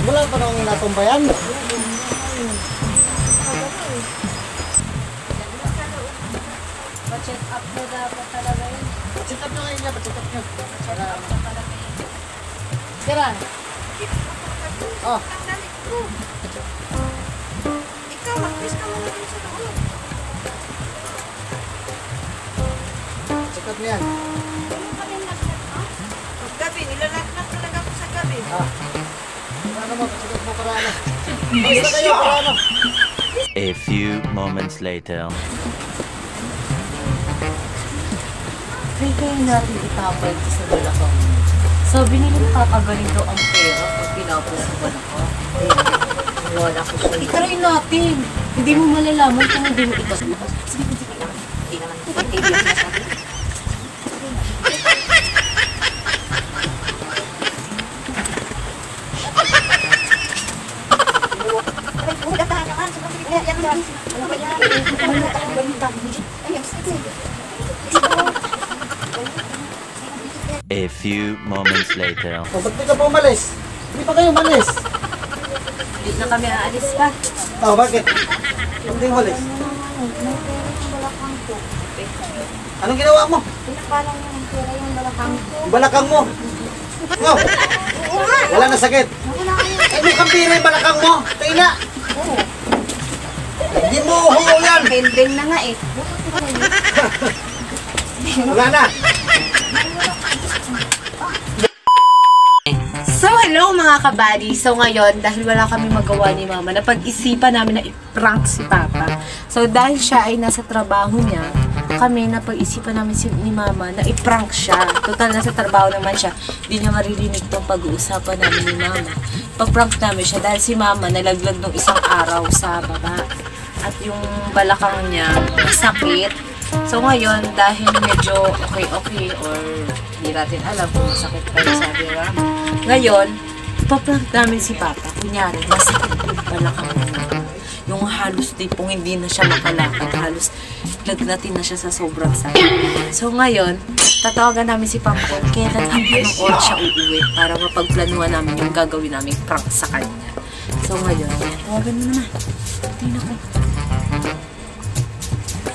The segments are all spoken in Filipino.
Wala pa nang natumbayan. Pa-check up mo dapat talaga yun. Pa-check up nyo ngayon niya, pa-check up nyo. Tira. Oh. Ikaw, mag-miss ka muna dun sa loob. Check up nyo yan. Ano pa rin nag-check up? Gabi, nilalaknak talaga ako sa gabi. Ah. Para mo, pa-check up mo para ano. Basta kayo, para ano. A few moments later. Try kayo natin itapal ito sa balakang. Sabi nila nakakagaling daw ang pera pag pinapos sa balakang. Wala ko siya. I-try natin. Hindi mo malalaman kung hindi mo itas. Sige, sige lang. Hindi naman. Hindi lang nasabi. A few moments later. Oh, ba't di ka pa umalis? Hindi pa kayo umalis. Hindi na kami aalis pa. Oh, bakit? Hindi umalis. Anong ginawa mo? Pinapalang yung pera yung balakang ko. Balakang mo. No. Wala na sakit. Eh, may kampira yung balakang mo. Tingnan. Hindi mo uho yan. Bendeng na nga eh. Wala na. So, hello mga kabady. So, ngayon, dahil wala kami magawa ni Mama, napag-isipan namin na i-prank si Papa. So, dahil siya ay nasa trabaho niya, kami napag-isipan namin ni Mama na i-prank siya. Total, nasa trabaho naman siya. Hindi niya maririnig itong pag-uusapan namin ni Mama. Pag-prank namin siya dahil si Mama nalaglag nung isang araw sa baba. At yung balakang niya masakit. So, ngayon, dahil medyo okay or hindi natin alam kung masakit pa yung sabi ni Mama. Ngayon, ipaprank namin si Papa. Kunyari, masakit yung balakang niya. Yung halos tipong hindi na siya makalakad. Halos lagnatin na siya sa sobrang sakit. So ngayon, tatawagan namin si Pampon. Kaya anong oras siya uuwi para mapagplanuhan namin yung gagawin namin prank sa kanya. So ngayon, tawagan mo na. Tingnan ko.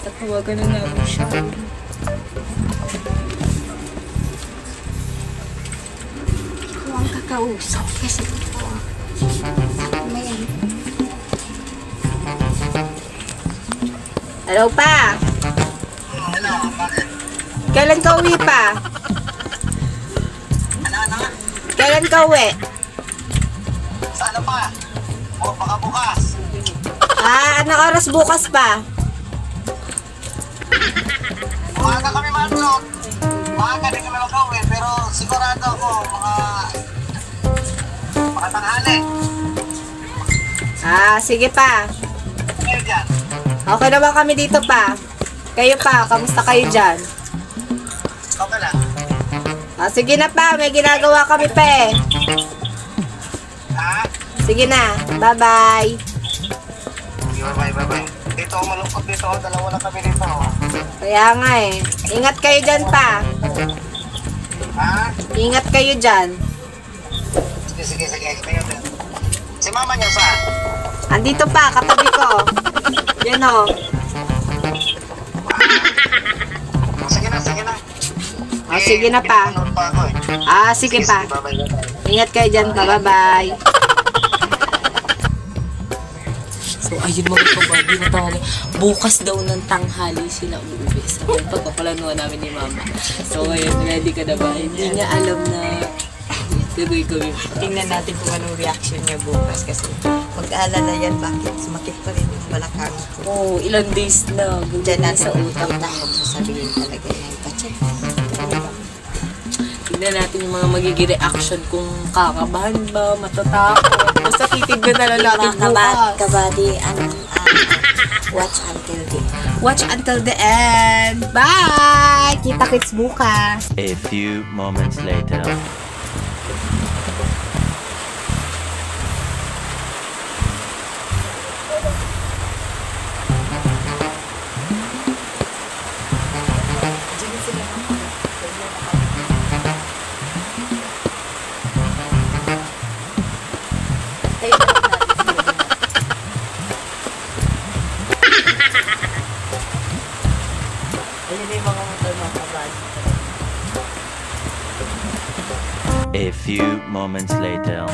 Tatawagan na namin siya. Huwag kakausap kasi ito. Mayan. Hello pa? Hello, bakit? Kailan ka uwi pa? Ano? Kailan ka uwi? Sana pa? O, baka bukas. Anong oras bukas pa? Umaga kami manlog. Umaga din kami mag-uwi, pero sigurado ako mga tanghali. Sige pa. Ngayon dyan. Okay na ba kami dito pa? Kayo pa, kamusta kayo dyan? Okay lang. Sige na pa, may ginagawa kami pa eh. Ha? Sige na, bye-bye. Bye-bye. Dito ako malungkot dito. Dalawa na kami dito. Kaya nga eh. Ingat kayo dyan pa. Ha? Ingat kayo dyan. Sige. Si mama niya saan? Andito pa, katabi ko. Yan o. Sige na. Sige na pa. Nanonood pa ako eh. Sige pa. Bye-bye. Ingat kayo dyan pa, bye-bye. So, ayun mga kabady na tawag. Bukas daw ng tanghali sila uuwi. Sa pagpapalanuan namin ni Mama. So, ngayon, ready ka na ba? Hindi niya alam na tuloy ko yung prank. Tingnan natin kung anong reaction niya bukas kasi mag-aalala yan bakit sumakit pa rin yung balakang ko. Oh, ilang days na. Diyan natin sa utak. sasabihin talaga yung pacheck. Tignan natin yung mga magiging reaction kung kakabahan ba, matatakot. Basta titignan na lang natin bukas. Kabady, watch until the end. Watch until the end. Bye! Kita-kits bukas. A few moments later. A few moments later.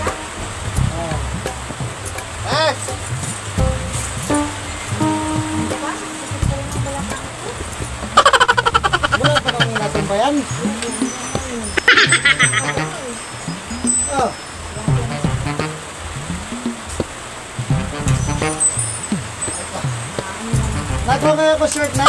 Ah! Wala pa nang natumbayan. Oh. Nagawa nga ako shirt na.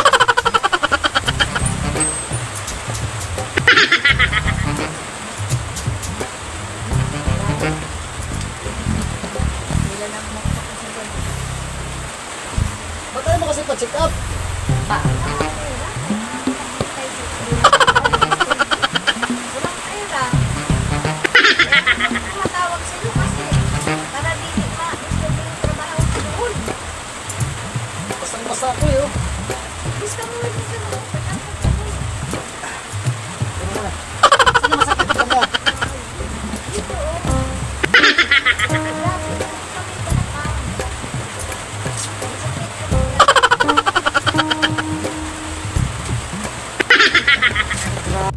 Ba't tayo mo kasi pa-check up? Basta ako eh, oh. Sige, masakit ka ba?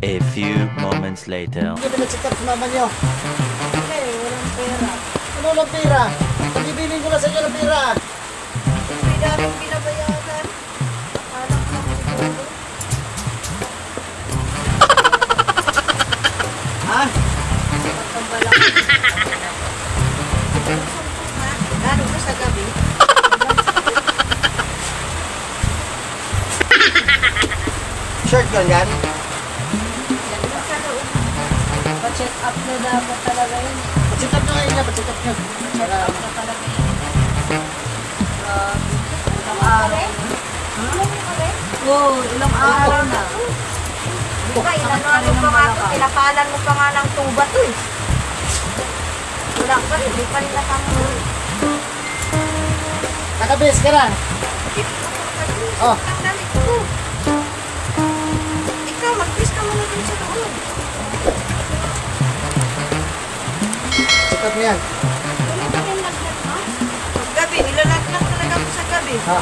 A few moments later. Hindi pinag-check up sa mama niyo. Walang pera. Ano lang pera? Pag-ibiling ko na sa inyo ng pera. Hindi namin binabayaran. Akala ko siguro. Ha? Pagkambalak. Lalo na sa gabi. Shirt lang yan? Pa-check up na dapat talaga yun. Pa-check up nyo ngayon niya, pa-check up nyo. Para Ano talaga yun? Ilang araw. Oo, ilang araw na. Diba, inano pa nga ito, pinakalan mo pa nga ng tuba to eh. Wala pa rin, hindi pa rin nakamulong. nakabis ka na. Oh. Ang damit ko. Ikaw, mag-kiss ka muna dun sa loob. Check up nyo yan. Gabi, nilalaglag talaga ako sa gabi. Ha?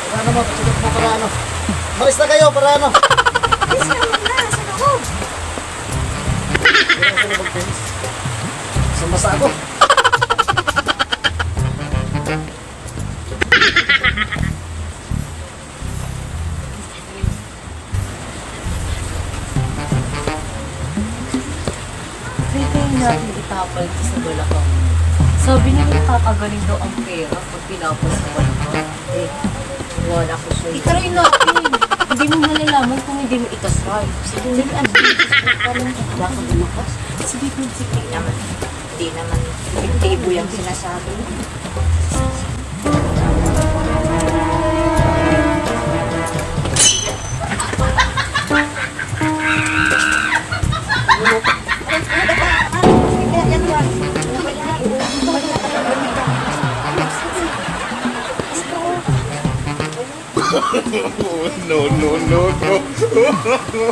Para ano mo, pa-check up mo para ano. Malis na kayo para ano. Kiss ka muna sa loob. Hindi na ako mag-fence. Sumasa ako. Pwede natin itapal ito sa balakang. Sabi niya nakakagaling daw ang pera pag pinapos sa balakang. Eh, wala ko siya. Itry natin. Hindi mo malalaman kung hindi mo itasry. Sige, ano? Parang wala kang lumakas. Sige, sige. Hindi naman epektibo yung sinasabi mo. No, no, no, no.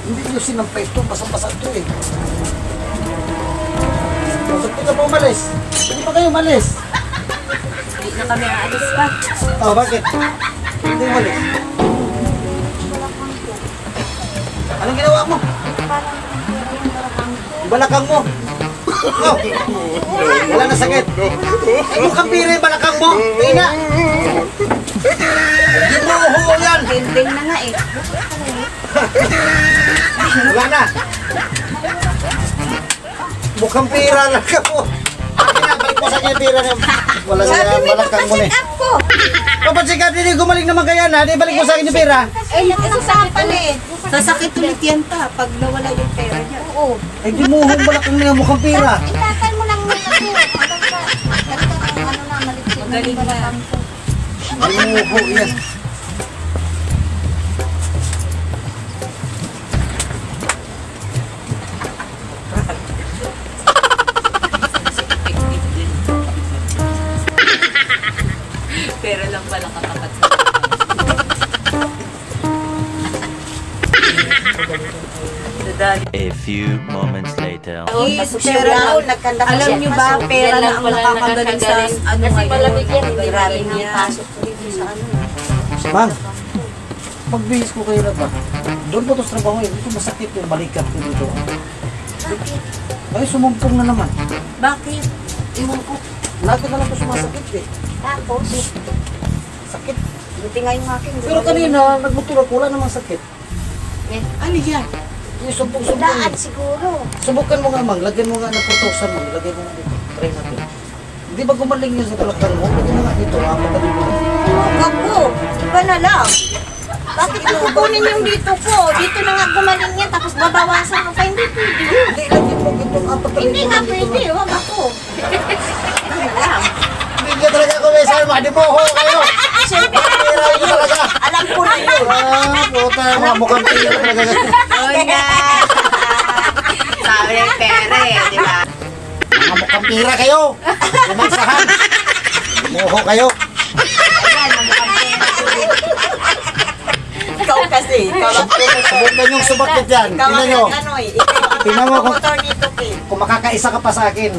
Hindi nyo sinampay ito, basang-basa ito eh. Bakit ka pa umalis? Hindi pa kayo umalis? Hindi na kami aalis pa. Oh, bakit? Hindi umalis. Anong ginawa mo? Yung balakang mo. Oh, wala na sakit. Ay, mukhang pira yung balakang mo. Tina. Hindi mo uho yan. Dinding na nga eh. Wala na. Mukhang pira lang ka po. Akin na, balik mo sa akin yung pira niya. Wala na yung balakang mo na. Ako! Kapag sikat, hindi gumaling naman kaya na. Di balik mo sa akin yung pira. Eh, nagsasapan eh. Sasakit ulit yan pa pag nawala yung pera niya. Oo. Ay, di mo uhong balakang niya, mukhang pira. Itatay mo lang muna ito. Ano na, maliksin. Magaling na. Ay, uho yan. lang pala katapat sa Dadali. A few moments later. Is, pera, alam nyo ba, pera na ang nakakagaling sa ano Kasi ngayon? malamig yan, hindi Grabe maraming niya. pasok dito sa ano. Mang, magbihis ko kayo na ba? Doon po ito sa trabaho yun. Ito masakit yung balikat ko dito. Bakit? Ay, sumumpong na naman. Bakit? Iwan ko. Lagi na lang ito sumasakit eh. Tapos, Sakit. buti nga yung aking. Pero kanina, nagmotor ako, wala namang sakit. Ano yan? Yung sumpong-sumpong. Daan siguro. Subukan mo nga, Mang. Lagyan mo nga ng putusan mo. Lagyan mo nga dito. Try natin. Hindi ba gumaling yun sa balakang mo? Lagyan mo nga dito. Madali mo. Huwag ko. Iba na lang. Bakit ang kukunin yung dito ko? Dito na nga gumaling yan, tapos babawasan mo pa. Hindi pwede. Hindi, lagyan mo dito. Hindi nga pwede. Huwag ako. Ano lang. Hindi ka talaga kumisar. Madiboho kayo. Siyempre, Tira nyo talaga. alam ko na yun. Ah, puta. Mga mukhang tira talaga. Oh, na! Sabi ng pera eh, di ba? Mga mukhang tira kayo. Lumansahan. Muho kayo. Ayan, namukhang pera. Ikaw kasi. Ikaw ang Subukan yung sumakit yan. Ikaw Tingnan ang nyo. ano eh. Ikaw ang Tingnan mo kung- promotor nito, Kim. Kung makakaisa ka pa sa akin.